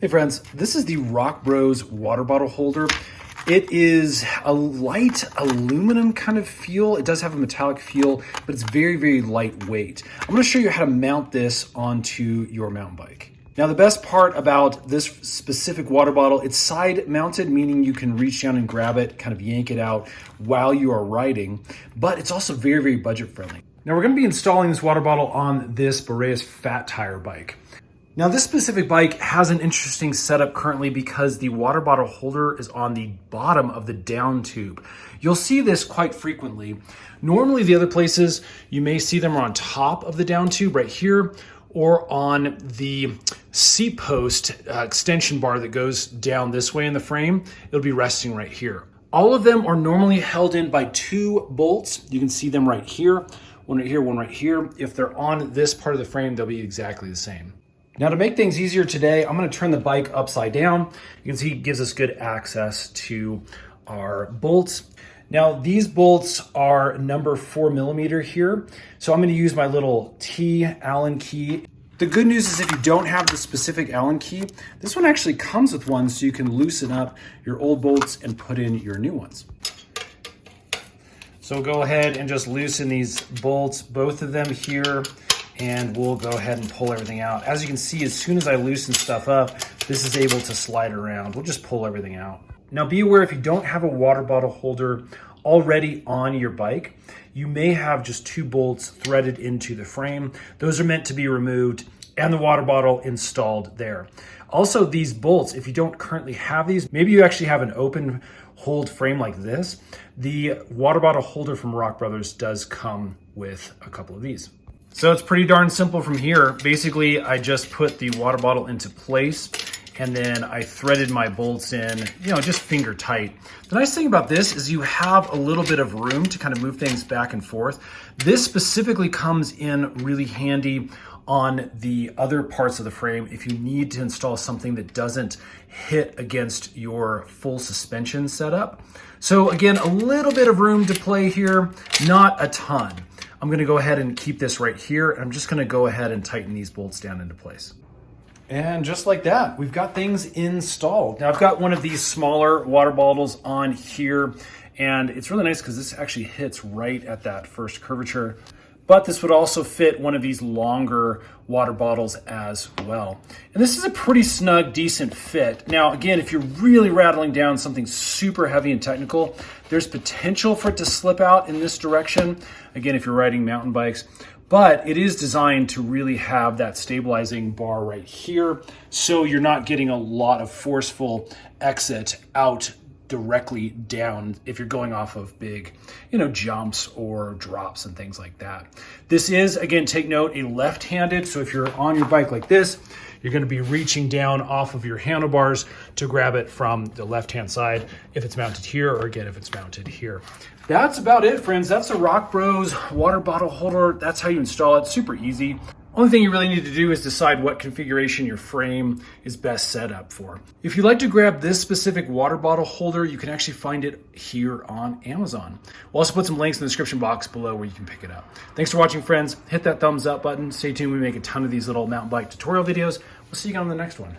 Hey friends, this is the Rock Bros water bottle holder. It is a light aluminum kind of feel. It does have a metallic feel, but it's very, very lightweight. I'm gonna show you how to mount this onto your mountain bike. Now the best part about this specific water bottle, it's side mounted, meaning you can reach down and grab it, kind of yank it out while you are riding, but it's also very, very budget friendly. Now we're gonna be installing this water bottle on this Boreas fat tire bike. Now this specific bike has an interesting setup currently because the water bottle holder is on the bottom of the down tube. You'll see this quite frequently. Normally the other places you may see them are on top of the down tube right here or on the seat post extension bar that goes down this way in the frame. It'll be resting right here. All of them are normally held in by two bolts. You can see them right here, one right here, one right here. If they're on this part of the frame, they'll be exactly the same. Now to make things easier today, I'm gonna turn the bike upside down. You can see it gives us good access to our bolts. Now these bolts are number 4mm here. So I'm gonna use my little T Allen key. The good news is if you don't have the specific Allen key, this one actually comes with one so you can loosen up your old bolts and put in your new ones. So go ahead and just loosen these bolts, both of them here, and we'll go ahead and pull everything out. As you can see, as soon as I loosen stuff up, this is able to slide around. We'll just pull everything out. Now be aware if you don't have a water bottle holder already on your bike, you may have just two bolts threaded into the frame. Those are meant to be removed and the water bottle installed there. Also, these bolts, if you don't currently have these, maybe you actually have an open hold frame like this, the water bottle holder from Rock Brothers does come with a couple of these. So it's pretty darn simple from here. Basically, I just put the water bottle into place and then I threaded my bolts in, just finger tight. The nice thing about this is you have a little bit of room to kind of move things back and forth. This specifically comes in really handy on the other parts of the frame if you need to install something that doesn't hit against your full suspension setup. So again, a little bit of room to play here, not a ton. I'm gonna go ahead and keep this right here. And I'm just gonna go ahead and tighten these bolts down into place. And just like that, we've got things installed. Now I've got one of these smaller water bottles on here, and it's really nice because this actually hits right at that first curvature. But this would also fit one of these longer water bottles as well. And this is a pretty snug, decent fit. Now, again, if you're really rattling down something super heavy and technical, there's potential for it to slip out in this direction. Again, if you're riding mountain bikes, but it is designed to really have that stabilizing bar right here. So you're not getting a lot of forceful exit out directly down if you're going off of big, jumps or drops and things like that. This is, again, take note, a left-handed. So if you're on your bike like this, you're going to be reaching down off of your handlebars to grab it from the left-hand side if it's mounted here, or again, if it's mounted here. That's about it, friends. That's the Rock Bros water bottle holder. That's how you install it. Super easy. Only thing you really need to do is decide what configuration your frame is best set up for. If you'd like to grab this specific water bottle holder, you can actually find it here on Amazon. We'll also put some links in the description box below where you can pick it up. Thanks for watching, friends. Hit that thumbs up button. Stay tuned. We make a ton of these little mountain bike tutorial videos. We'll see you on the next one.